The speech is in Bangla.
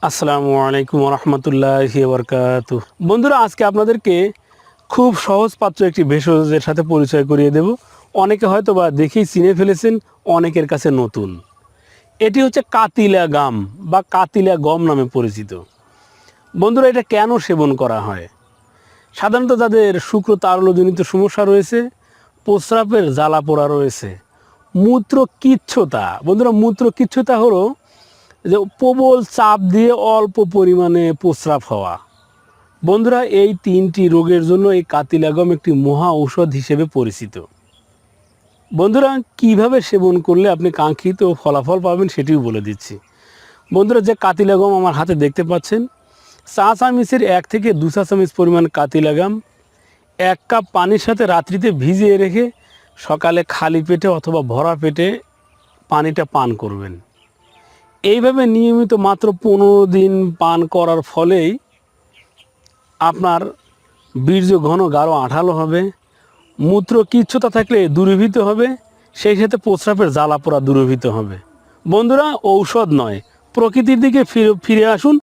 আসসালামু আলাইকুম রহমতুল্লাহি বরকাতু। বন্ধুরা, আজকে আপনাদেরকে খুব সহজ পাত্র একটি ভেষজের সাথে পরিচয় করিয়ে দেব। অনেকে হয়তো বা দেখেই চিনে ফেলেছেন, অনেকের কাছে নতুন। এটি হচ্ছে কাতিলা গাম বা কাতিলা গম নামে পরিচিত। বন্ধুরা, এটা কেন সেবন করা হয়? সাধারণত যাদের শুক্র তারল্যজনিত সমস্যা রয়েছে, প্রস্রাবের জ্বালা পোড়া রয়েছে, মূত্রকিচ্ছুতা। বন্ধুরা, মূত্রকিচ্ছুতা হলো যে প্রবল চাপ দিয়ে অল্প পরিমাণে প্রস্রাব হওয়া। বন্ধুরা, এই তিনটি রোগের জন্য এই কাতিলা গম একটি মহা ঔষধ হিসেবে পরিচিত। বন্ধুরা, কিভাবে সেবন করলে আপনি কাঙ্ক্ষিত ফলাফল পাবেন সেটিও বলে দিচ্ছি। বন্ধুরা, যে কাতিলা গম আমার হাতে দেখতে পাচ্ছেন, চা চামচের 1 থেকে 2 চা চামচ পরিমাণ কাতিলা গম 1 কাপ পানির সাথে রাত্রিতে ভিজিয়ে রেখে সকালে খালি পেটে অথবা ভরা পেটে পানিটা পান করবেন। এইভাবে নিয়মিত মাত্র 15 দিন পান করার ফলেই আপনার বীর্য ঘন গাঢ় আঠালো হবে, মূত্রকিচ্ছুতা থাকলে দূরীভূত হবে, সেই সাথে প্রস্রাবের জ্বালা পোড়া দূরীভূত হবে। বন্ধুরা, ঔষধ নয়, প্রকৃতির দিকে ফিরে আসুন,